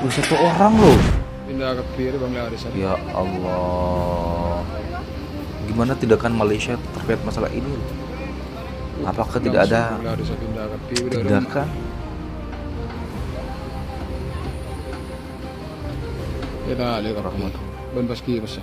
Satu orang loh. Pindah ke kiri Bangladesh. Ya Allah. Gimana tindakan Malaysia terkait masalah ini? Apakah tidak ada Bangladesh pindah ke kiri. tindakan? Kita lihat rahmat. Ban paski basa.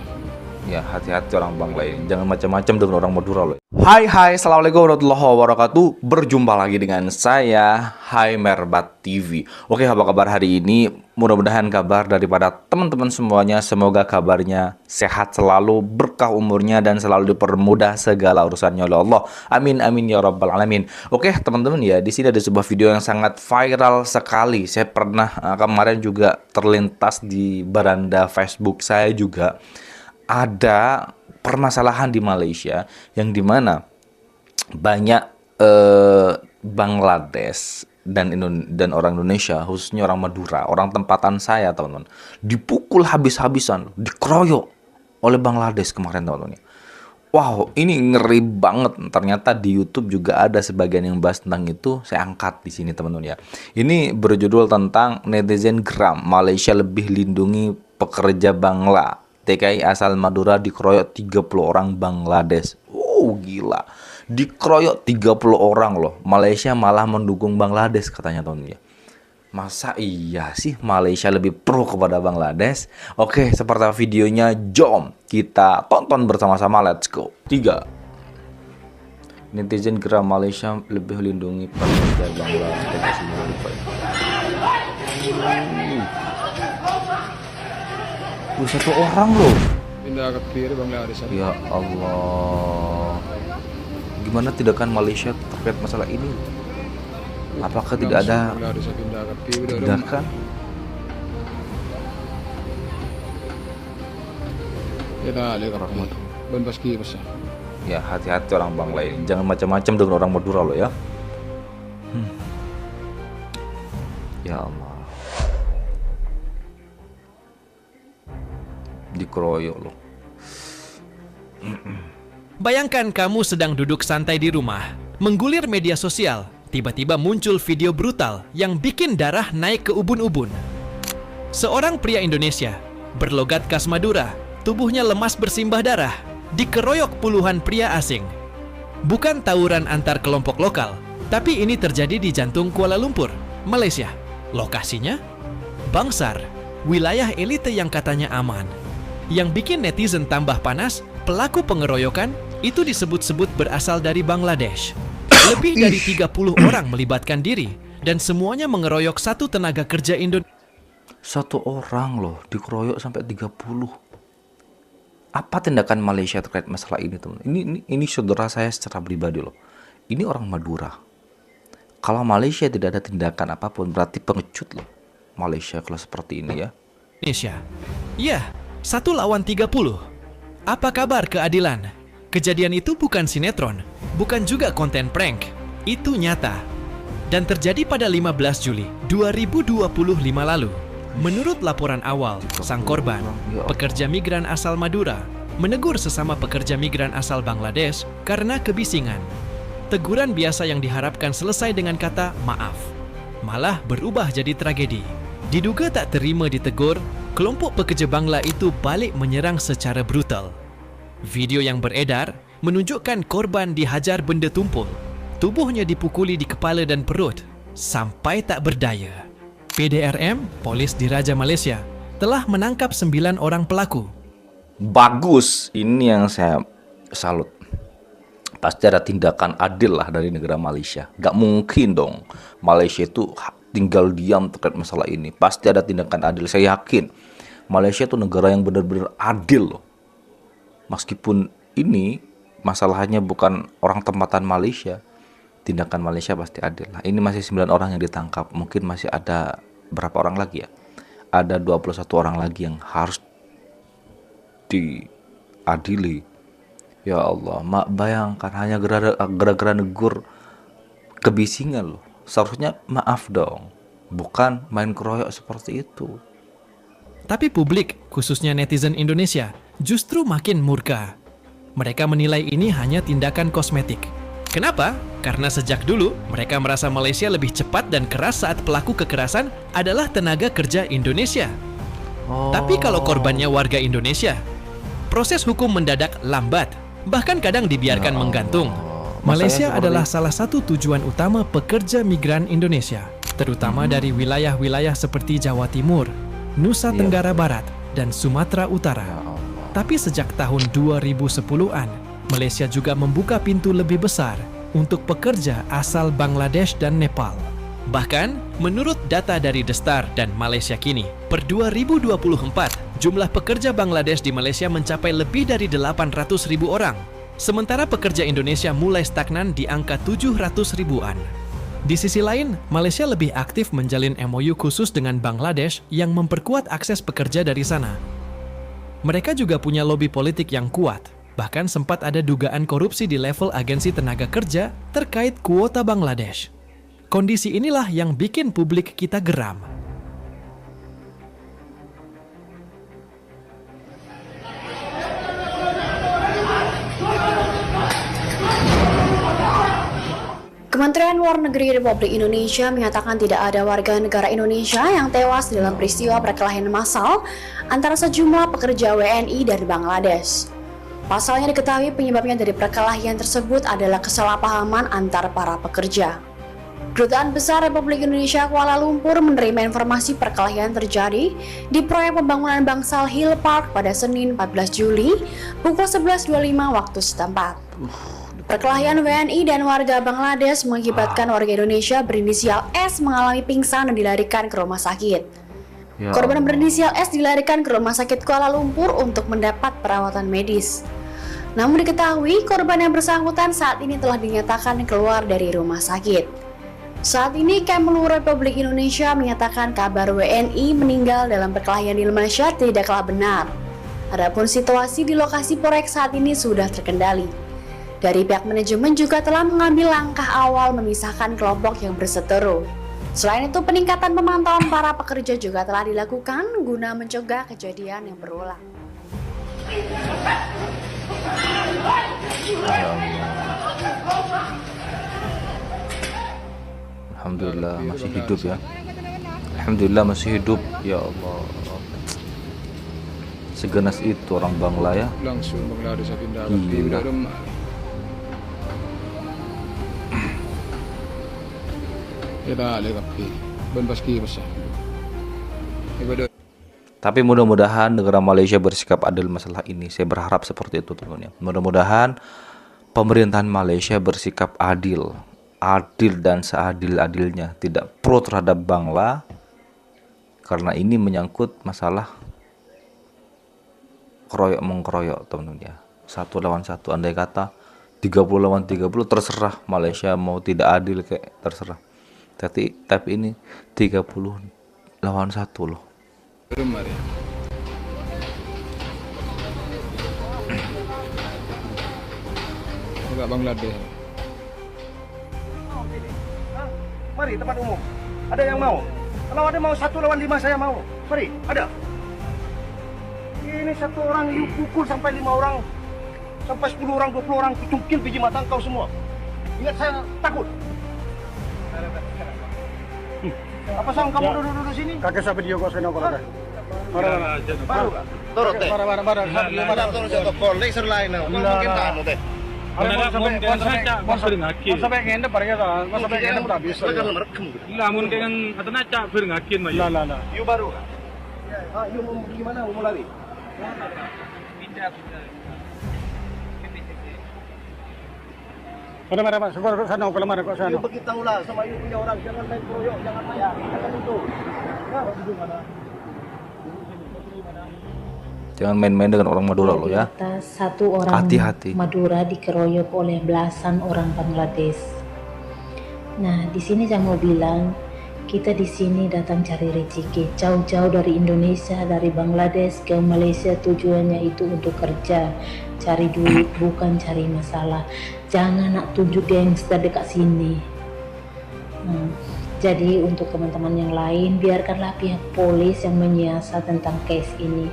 Ya hati-hati orang Bangla ini. Jangan macam-macam dengan orang Madura loh. Hai, assalamualaikum warahmatullahi wabarakatuh. Berjumpa lagi dengan saya, Hai Merbat TV. Oke, apa kabar hari ini? Mudah-mudahan kabar daripada teman-teman semuanya, semoga kabarnya sehat selalu, berkah umurnya, dan selalu dipermudah segala urusannya oleh Allah. Amin, amin ya rabbal alamin. Oke, teman-teman ya, di sini ada sebuah video yang sangat viral sekali. Saya pernah kemarin juga terlintas di beranda Facebook saya juga. Ada permasalahan di Malaysia yang dimana banyak Bangladesh dan orang Indonesia, khususnya orang Madura, orang tempatan saya teman-teman, dipukul habis-habisan, dikeroyok oleh Bangladesh kemarin teman-teman. Wow, ini ngeri banget. Ternyata di YouTube juga ada sebagian yang bahas tentang itu. Saya angkat di sini teman-teman ya. Ini berjudul tentang netizen geram, Malaysia lebih lindungi pekerja Bangla. TKI asal Madura dikeroyok 30 orang Bangladesh. Gila. Dikeroyok 30 orang loh. Malaysia malah mendukung Bangladesh katanya teman-teman ya. Masa iya sih Malaysia lebih pro kepada Bangladesh? Oke, seperti videonya, jom kita tonton bersama-sama. Let's go. 3. Netizen geram, Malaysia lebih lindungi pekerja Bangladesh. Satu orang loh. Pindah ke kiri Bangladesh. Ya Allah. Gimana tindakan Malaysia terkait masalah ini? Apakah tidak ada Bangladesh pindah ke kiri. tindakan? Kita lihat rahmat. Ban paski basa. Ya hati-hati orang Bangla ini. Jangan macam-macam dengan orang Madura loh ya. Ya Allah. Dikeroyok loh. Bayangkan kamu sedang duduk santai di rumah, menggulir media sosial, tiba-tiba muncul video brutal yang bikin darah naik ke ubun-ubun. Seorang pria Indonesia, berlogat khas Madura, tubuhnya lemas bersimbah darah, dikeroyok puluhan pria asing. Bukan tawuran antar kelompok lokal, tapi ini terjadi di jantung Kuala Lumpur, Malaysia. Lokasinya? Bangsar, wilayah elite yang katanya aman. Yang bikin netizen tambah panas, pelaku pengeroyokan itu disebut-sebut berasal dari Bangladesh. Lebih dari 30 orang melibatkan diri dan semuanya mengeroyok satu tenaga kerja Indonesia. Satu orang loh dikeroyok sampai 30. Apa tindakan Malaysia terkait masalah ini teman? Ini saudara saya secara pribadi loh. Ini orang Madura. Kalau Malaysia tidak ada tindakan apapun berarti pengecut loh. Malaysia kalau seperti ini ya. Iya, 1 lawan 30. Apa kabar keadilan? Kejadian itu bukan sinetron, bukan juga konten prank. Itu nyata. Dan terjadi pada 15 Juli 2025 lalu. Menurut laporan awal, sang korban, pekerja migran asal Madura, menegur sesama pekerja migran asal Bangladesh karena kebisingan. Teguran biasa yang diharapkan selesai dengan kata maaf, malah berubah jadi tragedi. Diduga tak terima ditegur, kelompok pekerja Bangla itu balik menyerang secara brutal. Video yang beredar menunjukkan korban dihajar benda tumpul. Tubuhnya dipukuli di kepala dan perut sampai tak berdaya. PDRM, Polis Diraja Malaysia, telah menangkap 9 orang pelaku. Bagus, ini yang saya salut. Pasti ada tindakan adil lah dari negara Malaysia. Gak mungkin dong Malaysia itu tinggal diam terkait masalah ini. Pasti ada tindakan adil. Saya yakin Malaysia itu negara yang benar-benar adil loh. Meskipun ini masalahnya bukan orang tempatan Malaysia, tindakan Malaysia pasti adil. Nah, ini masih 9 orang yang ditangkap. Mungkin masih ada berapa orang lagi ya? Ada 21 orang lagi yang harus diadili. Ya Allah, bayangkan hanya gara-gara negur kebisingan loh. Seharusnya maaf dong, bukan main keroyok seperti itu. Tapi publik, khususnya netizen Indonesia, justru makin murka. Mereka menilai ini hanya tindakan kosmetik. Kenapa? Karena sejak dulu mereka merasa Malaysia lebih cepat dan keras saat pelaku kekerasan adalah tenaga kerja Indonesia. Tapi kalau korbannya warga Indonesia, proses hukum mendadak lambat, bahkan kadang dibiarkan menggantung. Malaysia adalah salah satu tujuan utama pekerja migran Indonesia, terutama dari wilayah-wilayah seperti Jawa Timur, Nusa Tenggara Barat, dan Sumatera Utara. Tapi sejak tahun 2010-an, Malaysia juga membuka pintu lebih besar untuk pekerja asal Bangladesh dan Nepal. Bahkan, menurut data dari The Star dan Malaysia Kini, per 2024, jumlah pekerja Bangladesh di Malaysia mencapai lebih dari 800.000 orang. Sementara pekerja Indonesia mulai stagnan di angka 700 ribuan. Di sisi lain, Malaysia lebih aktif menjalin MOU khusus dengan Bangladesh yang memperkuat akses pekerja dari sana. Mereka juga punya lobi politik yang kuat. Bahkan sempat ada dugaan korupsi di level agensi tenaga kerja terkait kuota Bangladesh. Kondisi inilah yang bikin publik kita geram. Kementerian Luar Negeri Republik Indonesia menyatakan tidak ada warga negara Indonesia yang tewas dalam peristiwa perkelahian massal antara sejumlah pekerja WNI dari Bangladesh. Pasalnya diketahui penyebabnya dari perkelahian tersebut adalah kesalahpahaman antar para pekerja. Kedutaan Besar Republik Indonesia Kuala Lumpur menerima informasi perkelahian terjadi di proyek pembangunan Bangsal Hill Park pada Senin 14 Juli pukul 11.25 waktu setempat. Perkelahian WNI dan warga Bangladesh mengakibatkan warga Indonesia berinisial S mengalami pingsan dan dilarikan ke rumah sakit. Korban berinisial S dilarikan ke rumah sakit Kuala Lumpur untuk mendapat perawatan medis. Namun diketahui korban yang bersangkutan saat ini telah dinyatakan keluar dari rumah sakit. Saat ini Kemlu Republik Indonesia menyatakan kabar WNI meninggal dalam perkelahian di Malaysia tidaklah benar. Adapun situasi di lokasi proyek saat ini sudah terkendali. Dari pihak manajemen juga telah mengambil langkah awal memisahkan kelompok yang berseteru. Selain itu, peningkatan pemantauan para pekerja juga telah dilakukan guna mencegah kejadian yang berulang. Alhamdulillah masih hidup ya. Alhamdulillah masih hidup ya Allah. Seganas itu orang Bangla ya. Langsung Bangladesh pindah Gila. ke rumah. Kita lagi ban paski besar. Ibadah. Tapi mudah-mudahan negara Malaysia bersikap adil masalah ini. Saya berharap seperti itu teman-teman. Mudah-mudahan pemerintahan Malaysia bersikap adil dan seadil-adilnya, tidak pro terhadap Bangla, karena ini menyangkut masalah keroyok mengkeroyok teman-teman ya. 1 lawan 1, andai kata 30 lawan 30 terserah Malaysia mau tidak adil kayak terserah. Tapi ini 30 lawan 1 loh. Rumah ya. Enggak Bangladesh. Mari tempat umum. Ada yang mau? Kalau ada mau 1 lawan 5 saya mau. Mari, ada. Ini 1 orang you pukul sampai 5 orang, sampai 10 orang, 20 orang, kucungkin biji mata kau semua. Ingat saya takut. Apa sang kamu duduk sini? Kakek sampai dia kau sana korang. Baru kan? Turut teh. Barang turun jatuh kolek serlain. Mungkin tahu teh. Sampai ngendep parkir kan. Sampai ngendep udah habis. Lamun dengan atau naca berengakin mah. Lah. You baru kan? You mau gimana? Mau lari? Mana Pak? Sebar sana kalau mana kok sana. You beritahulah sama you punya orang, jangan main keroyok, jangan maya, jangan itu. Jangan main-main dengan orang Madura loh ya. Satu orang Hati-hati. Madura dikeroyok oleh belasan orang Bangladesh. Nah, di sini saya mau bilang, kita di sini datang cari rezeki, jauh-jauh dari Indonesia, dari Bangladesh ke Malaysia, tujuannya itu untuk kerja, cari duit, bukan cari masalah. Jangan nak tunjuk gangster dekat sini. Jadi untuk teman-teman yang lain, biarkanlah pihak polis yang menyiasat tentang case ini.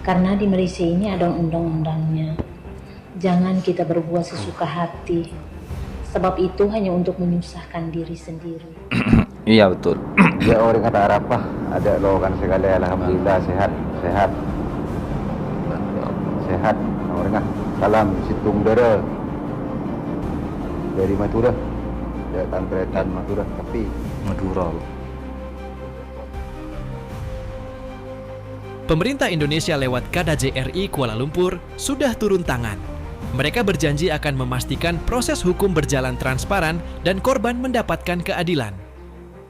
Karena di Malaysia ini ada undang-undangnya. Jangan kita berbuat sesuka hati. Sebab itu hanya untuk menyusahkan diri sendiri. Iya betul. Ya orang kata Arafah ada lowongan segala, alhamdulillah sehat. Sehat orang salam Situng Dara dari Madura. Ya Tantretan Madura tapi Madura loh. Pemerintah Indonesia lewat KDJRI Kuala Lumpur sudah turun tangan. Mereka berjanji akan memastikan proses hukum berjalan transparan dan korban mendapatkan keadilan.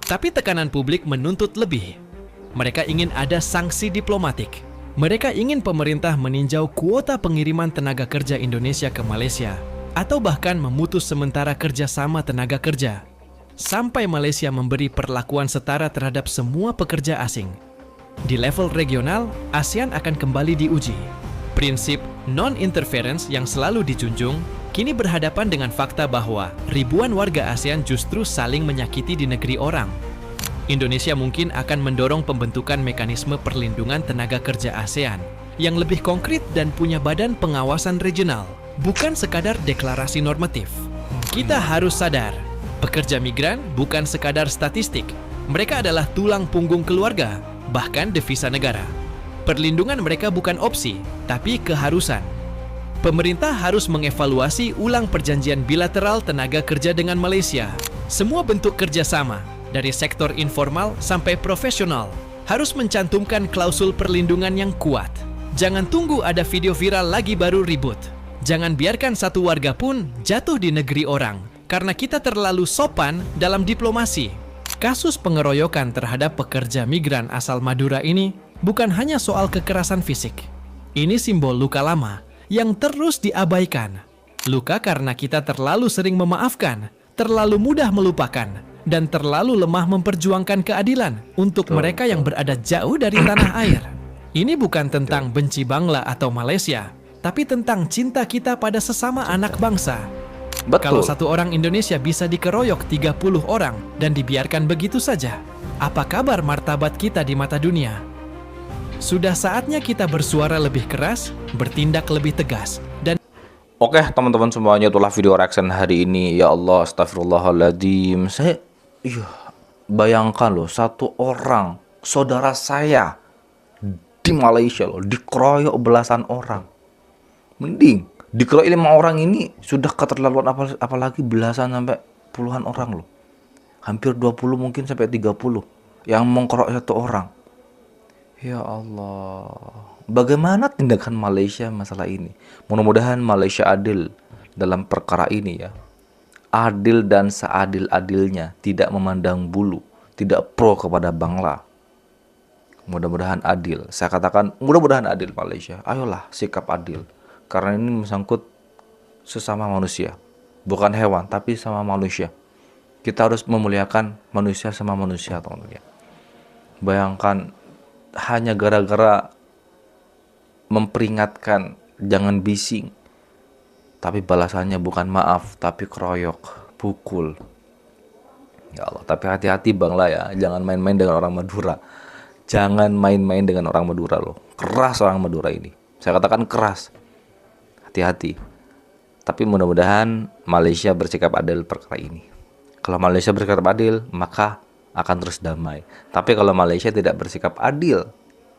Tapi tekanan publik menuntut lebih. Mereka ingin ada sanksi diplomatik. Mereka ingin pemerintah meninjau kuota pengiriman tenaga kerja Indonesia ke Malaysia, atau bahkan memutus sementara kerjasama tenaga kerja, sampai Malaysia memberi perlakuan setara terhadap semua pekerja asing. Di level regional, ASEAN akan kembali diuji. Prinsip non-interference yang selalu dijunjung, kini berhadapan dengan fakta bahwa ribuan warga ASEAN justru saling menyakiti di negeri orang. Indonesia mungkin akan mendorong pembentukan mekanisme perlindungan tenaga kerja ASEAN yang lebih konkret dan punya badan pengawasan regional, bukan sekadar deklarasi normatif. Kita harus sadar, pekerja migran bukan sekadar statistik. Mereka adalah tulang punggung keluarga, bahkan devisa negara. Perlindungan mereka bukan opsi, tapi keharusan. Pemerintah harus mengevaluasi ulang perjanjian bilateral tenaga kerja dengan Malaysia. Semua bentuk kerjasama, dari sektor informal sampai profesional, harus mencantumkan klausul perlindungan yang kuat. Jangan tunggu ada video viral lagi baru ribut. Jangan biarkan satu warga pun jatuh di negeri orang, karena kita terlalu sopan dalam diplomasi. Kasus pengeroyokan terhadap pekerja migran asal Madura ini bukan hanya soal kekerasan fisik. Ini simbol luka lama yang terus diabaikan. Luka karena kita terlalu sering memaafkan, terlalu mudah melupakan, dan terlalu lemah memperjuangkan keadilan untuk mereka yang berada jauh dari tanah air. Ini bukan tentang benci Bangla atau Malaysia, tapi tentang cinta kita pada sesama anak bangsa. Betul. Kalau satu orang Indonesia bisa dikeroyok 30 orang dan dibiarkan begitu saja, apa kabar martabat kita di mata dunia? Sudah saatnya kita bersuara lebih keras, bertindak lebih tegas, dan Oke teman-teman semuanya, itulah video reaction hari ini. Ya Allah, astagfirullahaladzim. Saya bayangkan loh, satu orang saudara saya di Malaysia loh dikeroyok belasan orang. Mending dikeroyok 5 orang ini sudah keterlaluan, apalagi belasan sampai puluhan orang loh. Hampir 20 mungkin sampai 30 yang mengkeroyok satu orang. Ya Allah, bagaimana tindakan Malaysia masalah ini? Mudah-mudahan Malaysia adil dalam perkara ini ya. Adil dan seadil-adilnya, tidak memandang bulu, tidak pro kepada Bangla. Mudah-mudahan adil. Saya katakan mudah-mudahan adil Malaysia. Ayolah sikap adil. Karena ini menyangkut sesama manusia. Bukan hewan, tapi sama manusia. Kita harus memuliakan manusia sama manusia, teman-teman. Bayangkan hanya gara-gara memperingatkan jangan bising, tapi balasannya bukan maaf tapi keroyok, pukul. Ya Allah, tapi hati-hati Bangla ya, jangan main-main dengan orang Madura. Jangan main-main dengan orang Madura loh. Keras orang Madura ini. Saya katakan keras. Hati-hati. Tapi mudah-mudahan Malaysia bersikap adil perkara ini. Kalau Malaysia bersikap adil, maka akan terus damai. Tapi kalau Malaysia tidak bersikap adil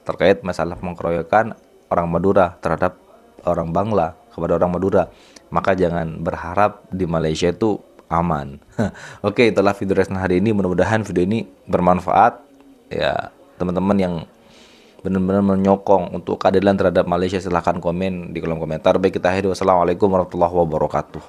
terkait masalah pengkeroyokan orang Madura terhadap orang Bangla kepada orang Madura, maka jangan berharap di Malaysia itu aman. Oke, itulah video reaction hari ini. Mudah-mudahan video ini bermanfaat ya. Teman-teman yang benar-benar menyokong untuk keadilan terhadap Malaysia, silahkan komen di kolom komentar. Baik, kita akhiri. Wassalamualaikum warahmatullahi wabarakatuh.